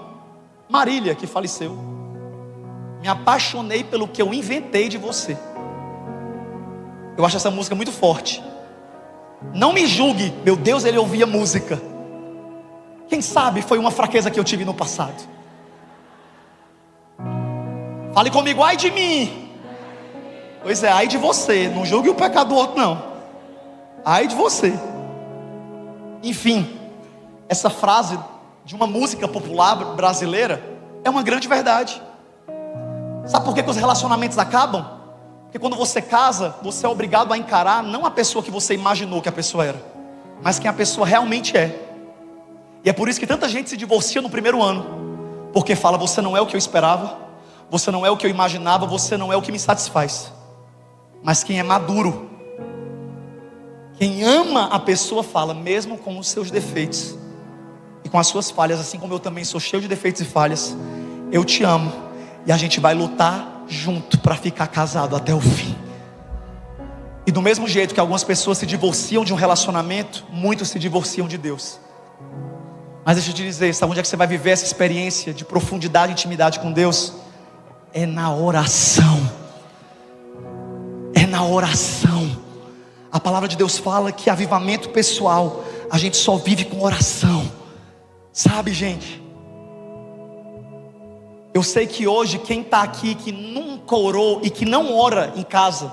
Marília, que faleceu: me apaixonei pelo que eu inventei de você. Eu acho essa música muito forte. Não me julgue, meu Deus, ele ouvia música. Quem sabe foi uma fraqueza que eu tive no passado. Fale comigo: ai de mim. Pois é, ai de você. Não julgue o pecado do outro, não. Ai de você. Enfim, essa frase de uma música popular brasileira é uma grande verdade. Sabe por que os relacionamentos acabam? Porque quando você casa, você é obrigado a encarar não a pessoa que você imaginou que a pessoa era, mas quem a pessoa realmente é. E é por isso que tanta gente se divorcia no primeiro ano, porque fala: você não é o que eu esperava, você não é o que eu imaginava, você não é o que me satisfaz. Mas quem é maduro, quem ama a pessoa, fala: mesmo com os seus defeitos e com as suas falhas, assim como eu também sou cheio de defeitos e falhas, eu te amo, e a gente vai lutar junto para ficar casado até o fim. E do mesmo jeito que algumas pessoas se divorciam de um relacionamento, muitos se divorciam de Deus. Mas deixa eu te dizer, sabe onde é que você vai viver essa experiência de profundidade e intimidade com Deus? É na oração. É na oração. A palavra de Deus fala que avivamento pessoal a gente só vive com oração. Sabe, gente? Eu sei que hoje quem está aqui que nunca orou e que não ora em casa,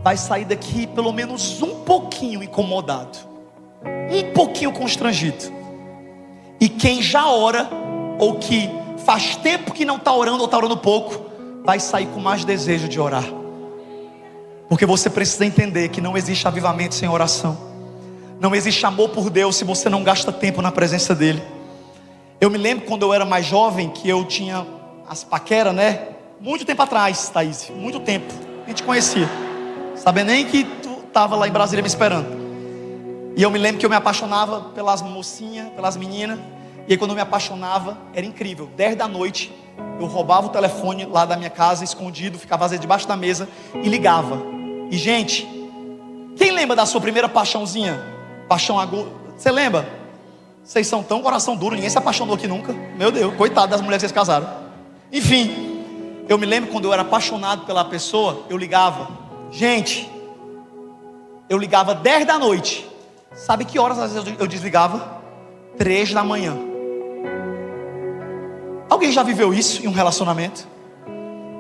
vai sair daqui pelo menos um pouquinho incomodado, um pouquinho constrangido. E quem já ora, ou que faz tempo que não está orando ou está orando pouco, vai sair com mais desejo de orar. Porque você precisa entender que não existe avivamento sem oração. Não existe amor por Deus se você não gasta tempo na presença dEle. Eu me lembro quando eu era mais jovem, que eu tinha as paqueras, né? Muito tempo atrás, Thaís, muito tempo. A gente conhecia, sabia nem que tu estava lá em Brasília me esperando. E eu me lembro que eu me apaixonava pelas mocinhas, pelas meninas. E aí quando eu me apaixonava, era incrível. 10 da noite, eu roubava o telefone lá da minha casa, escondido, ficava às vezes debaixo da mesa e ligava. E gente, quem lembra da sua primeira paixãozinha? Paixão aguda, você lembra? Vocês são tão coração duro, ninguém se apaixonou aqui nunca. Meu Deus, coitado das mulheres que vocês casaram. Enfim, Eu me lembro quando eu era apaixonado pela pessoa, eu ligava. Gente, eu ligava 10 da noite. Sabe que horas às vezes eu desligava? 3 da manhã. Alguém já viveu isso em um relacionamento?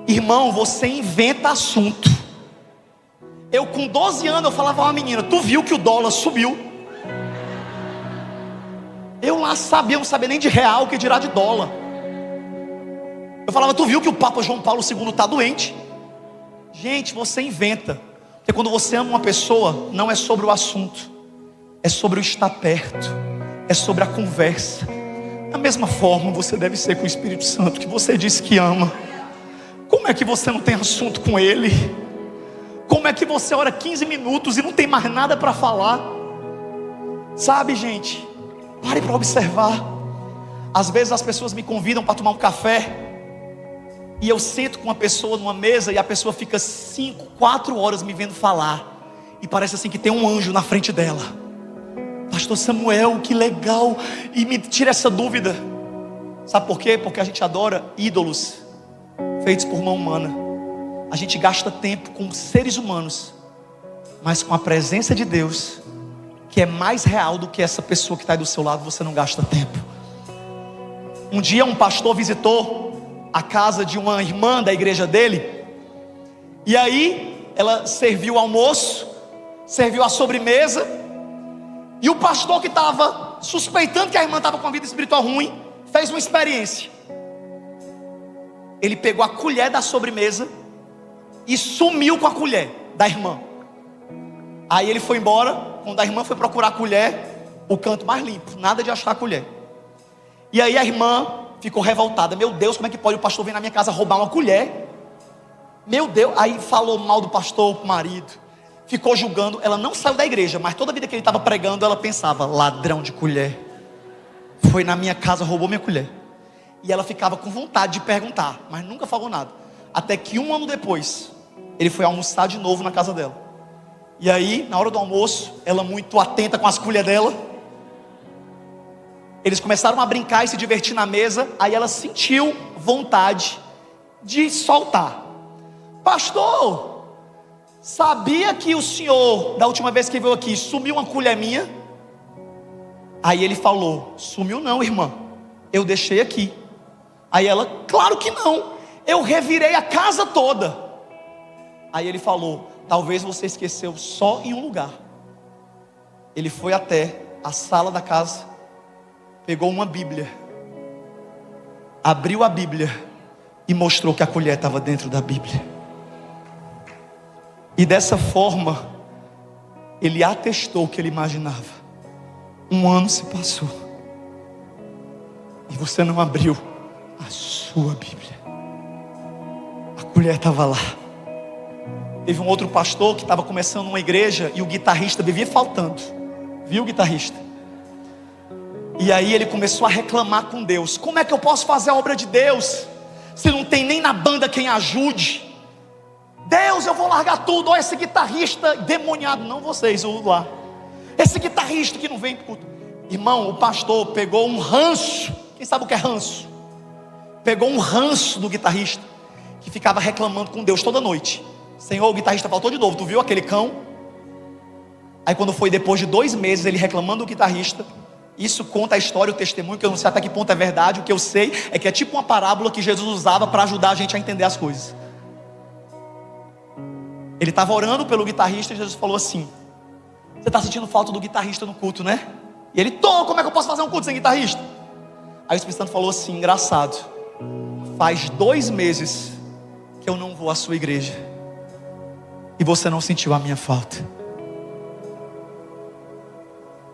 Irmão, você inventa assunto. Eu com 12 anos eu falava a uma menina: tu viu que o dólar subiu? Eu lá sabia, não sabia nem de real, que dirá de dólar. Eu falava: tu viu que o Papa João Paulo II está doente? Gente, você inventa. Porque quando você ama uma pessoa, não é sobre o assunto, é sobre o estar perto, é sobre a conversa. Da mesma forma você deve ser com o Espírito Santo, que você disse que ama. Como é que você não tem assunto com Ele? Como é que você ora 15 minutos e não tem mais nada para falar? Sabe, gente, pare para observar. Às vezes as pessoas me convidam para tomar um café, e eu sento com uma pessoa numa mesa, e a pessoa fica 5, 4 horas me vendo falar, e parece assim que tem um anjo na frente dela. Pastor Samuel, que legal. E me tira essa dúvida. Sabe por quê? Porque a gente adora ídolos feitos por mão humana. A gente gasta tempo com seres humanos, mas com a presença de Deus, que é mais real do que essa pessoa que está aí do seu lado, você não gasta tempo. Um dia um pastor visitou a casa de uma irmã da igreja dele, e aí ela serviu o almoço, serviu a sobremesa, e o pastor, que estava suspeitando que a irmã estava com uma vida espiritual ruim, fez uma experiência. Ele pegou a colher da sobremesa e sumiu com a colher da irmã. Aí ele foi embora. Quando a irmã foi procurar a colher, o canto mais limpo, nada de achar a colher. E aí a irmã ficou revoltada: meu Deus, como é que pode o pastor vir na minha casa roubar uma colher? Meu Deus. Aí falou mal do pastor pro marido, ficou julgando. Ela não saiu da igreja, mas toda vida que ele estava pregando, ela pensava: ladrão de colher, foi na minha casa, roubou minha colher. E ela ficava com vontade de perguntar, mas nunca falou nada. Até que 1 ano depois, ele foi almoçar de novo na casa dela. E aí, na hora do almoço, ela muito atenta com as colheres dela, eles começaram a brincar e se divertir na mesa. Aí ela sentiu vontade de soltar: pastor, sabia que o senhor, da última vez que veio aqui, sumiu uma colher minha? Aí ele falou: sumiu não, irmã, eu deixei aqui. Aí ela: claro que não, eu revirei a casa toda. Aí ele falou: talvez você esqueceu só em um lugar. Ele foi até a sala da casa, pegou uma Bíblia, abriu a Bíblia e mostrou que a colher estava dentro da Bíblia. E dessa forma, ele atestou o que ele imaginava. 1 ano se passou, e você não abriu a sua Bíblia. A colher estava lá. Teve um outro pastor que estava começando uma igreja, e o guitarrista vivia faltando. Viu o guitarrista? E aí ele começou a reclamar com Deus: como é que eu posso fazer a obra de Deus, se não tem nem na banda quem ajude? Deus, eu vou largar tudo. Olha esse guitarrista demoniado. Não vocês, o lá. Esse guitarrista que não vem pro culto. Irmão, o pastor pegou um ranço. Quem sabe o que é ranço? Pegou um ranço do guitarrista, que ficava reclamando com Deus toda noite: Senhor, o guitarrista faltou de novo, tu viu aquele cão? Aí quando foi depois de 2 meses, ele reclamando do guitarrista. Isso conta a história, o testemunho, que eu não sei até que ponto é verdade. O que eu sei é que é tipo uma parábola que Jesus usava para ajudar a gente a entender as coisas. Ele estava orando pelo guitarrista, e Jesus falou assim: você está sentindo falta do guitarrista no culto, né? E ele: tô, como é que eu posso fazer um culto sem guitarrista? Aí o Espírito Santo falou assim: engraçado, faz 2 meses que eu não vou à sua igreja, e você não sentiu a minha falta.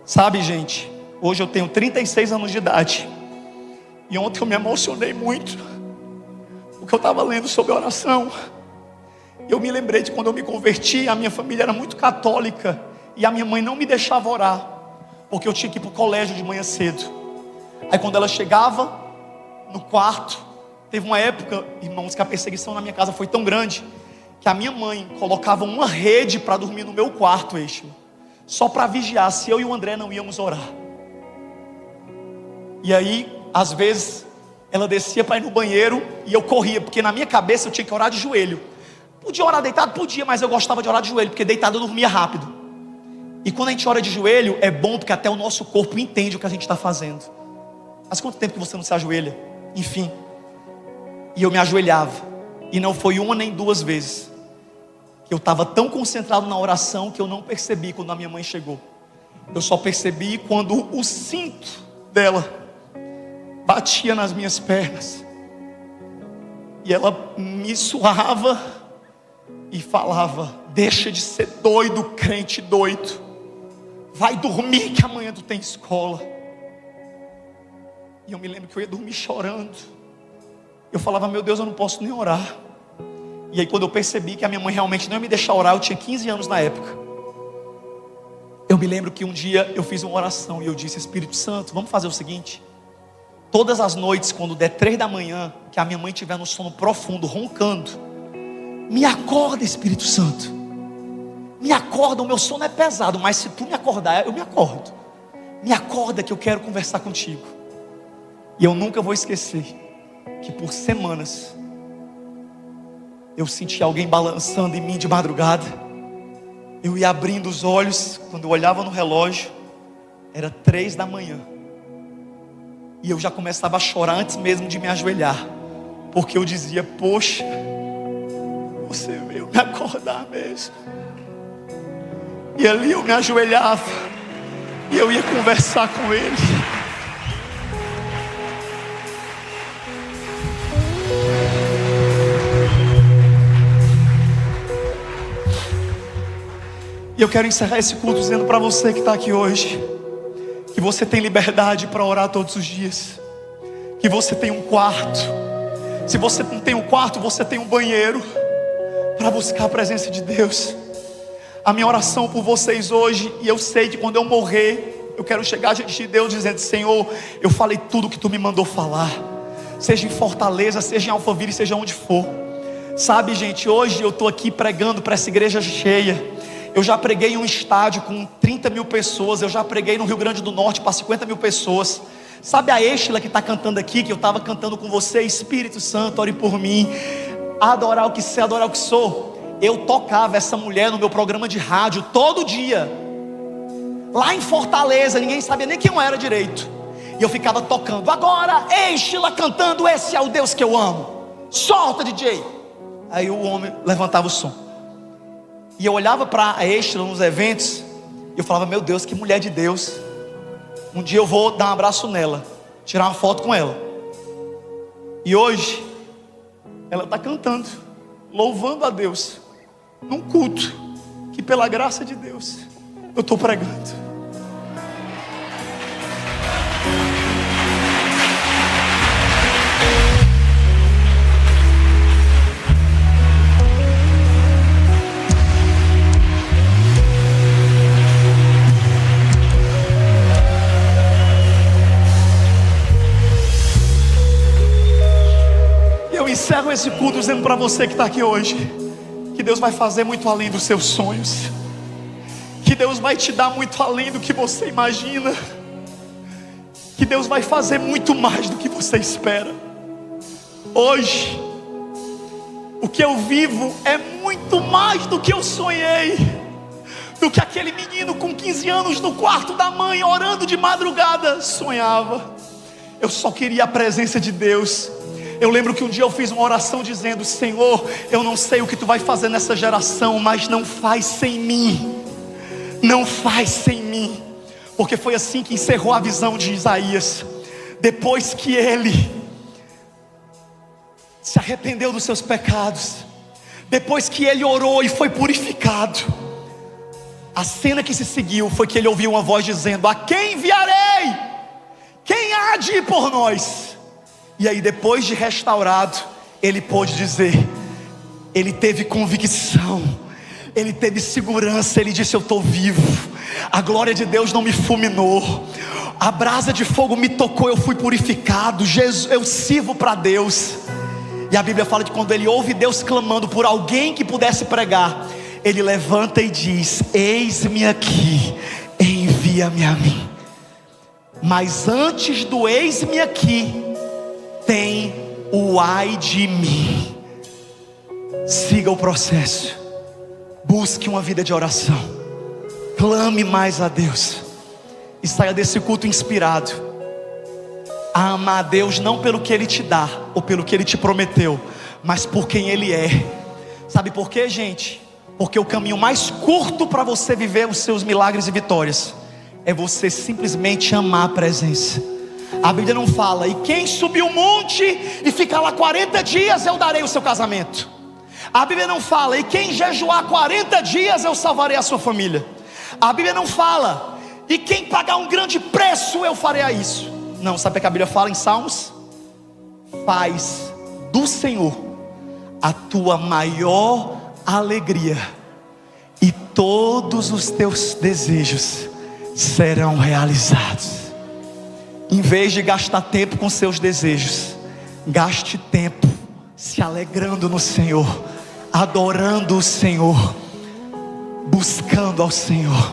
Sabe, gente, hoje eu tenho 36 anos de idade, e ontem eu me emocionei muito, porque eu estava lendo sobre oração. Eu me lembrei de quando eu me converti. A minha família era muito católica, e a minha mãe não me deixava orar, porque eu tinha que ir para o colégio de manhã cedo. Aí quando ela chegava no quarto, teve uma época, irmãos, que a perseguição na minha casa foi tão grande, que a minha mãe colocava uma rede para dormir no meu quarto, só para vigiar se eu e o André não íamos orar. E aí, às vezes, ela descia para ir no banheiro e eu corria, porque na minha cabeça eu tinha que orar de joelho. Podia orar deitado? Podia, mas eu gostava de orar de joelho, porque deitado eu dormia rápido. E quando a gente ora de joelho, é bom porque até o nosso corpo entende o que a gente está fazendo. Mas quanto tempo que você não se ajoelha? Enfim. E eu me ajoelhava. E não foi uma nem duas vezes que eu estava tão concentrado na oração que eu não percebi quando a minha mãe chegou. Eu só percebi quando o cinto dela batia nas minhas pernas. E ela me suava e falava: deixa de ser doido, crente doido. Vai dormir que amanhã tu tem escola. E eu me lembro que eu ia dormir chorando. Eu falava: meu Deus, eu não posso nem orar. E aí quando eu percebi que a minha mãe realmente não ia me deixar orar, eu tinha 15 anos na época. Eu me lembro que um dia eu fiz uma oração e eu disse: Espírito Santo, vamos fazer o seguinte. Todas as noites, quando der 3 da manhã, que a minha mãe estiver no sono profundo, roncando, me acorda, Espírito Santo. Me acorda, o meu sono é pesado, mas se tu me acordar, eu me acordo. Me acorda que eu quero conversar contigo. E eu nunca vou esquecer que por semanas eu senti alguém balançando em mim de madrugada. Eu ia abrindo os olhos, quando eu olhava no relógio, era 3 da manhã. E eu já começava a chorar antes mesmo de me ajoelhar, porque eu dizia: poxa, você veio me acordar mesmo. E ali eu me ajoelhava e eu ia conversar com ele. E eu quero encerrar esse culto dizendo para você que está aqui hoje, que você tem liberdade para orar todos os dias, que você tem um quarto. Se você não tem um quarto, você tem um banheiro para buscar a presença de Deus. A minha oração por vocês hoje, e eu sei que quando eu morrer, eu quero chegar diante de Deus dizendo: Senhor, eu falei tudo que tu me mandou falar, seja em Fortaleza, seja em Alphaville, seja onde for. Sabe, gente, hoje eu estou aqui pregando para essa igreja cheia. Eu já preguei em um estádio com 30 mil pessoas. Eu já preguei no Rio Grande do Norte para 50 mil pessoas. Sabe a Estela que está cantando aqui, que eu estava cantando com você? Espírito Santo, ore por mim. Adorar o que sei, adorar o que sou. Eu tocava essa mulher no meu programa de rádio todo dia. Lá em Fortaleza, ninguém sabia nem quem eu era direito. E eu ficava tocando: agora Estela cantando, esse é o Deus que eu amo. Solta, DJ. Aí o homem levantava o som. E eu olhava para a Estela nos eventos e eu falava: meu Deus, que mulher de Deus. Um dia eu vou dar um abraço nela, tirar uma foto com ela. E hoje ela está cantando, louvando a Deus, num culto que pela graça de Deus eu estou pregando. Encerro esse culto dizendo para você que está aqui hoje, que Deus vai fazer muito além dos seus sonhos, que Deus vai te dar muito além do que você imagina, que Deus vai fazer muito mais do que você espera. Hoje, o que eu vivo é muito mais do que eu sonhei, do que aquele menino com 15 anos no quarto da mãe, orando de madrugada, sonhava. Eu só queria a presença de Deus. Eu lembro que um dia eu fiz uma oração dizendo: Senhor, eu não sei o que tu vai fazer nessa geração, mas não faz sem mim. Não faz sem mim. Porque foi assim que encerrou a visão de Isaías. Depois que ele se arrependeu dos seus pecados, depois que ele orou e foi purificado, a cena que se seguiu foi que ele ouviu uma voz dizendo: a quem enviarei? Quem há de ir por nós? E aí, depois de restaurado, ele pôde dizer, ele teve convicção, ele teve segurança. Ele disse: eu estou vivo, a glória de Deus não me fulminou, a brasa de fogo me tocou, eu fui purificado. Jesus, eu sirvo para Deus. E a Bíblia fala que quando ele ouve Deus clamando por alguém que pudesse pregar, ele levanta e diz: eis-me aqui, envia-me a mim. Mas antes do eis-me aqui, tem o ai de mim. Siga o processo, busque uma vida de oração, clame mais a Deus e saia desse culto inspirado a amar a Deus não pelo que Ele te dá ou pelo que Ele te prometeu, mas por quem Ele é. Sabe por quê, gente? Porque o caminho mais curto para você viver os seus milagres e vitórias é você simplesmente amar a presença. A Bíblia não fala: e quem subir o monte e ficar lá 40 dias eu darei o seu casamento. A Bíblia não fala: e quem jejuar 40 dias eu salvarei a sua família. A Bíblia não fala: e quem pagar um grande preço eu farei isso. Não, sabe o que a Bíblia fala em Salmos? Faz do Senhor a tua maior alegria, e todos os teus desejos serão realizados. Em vez de gastar tempo com seus desejos, gaste tempo se alegrando no Senhor, adorando o Senhor, buscando ao Senhor.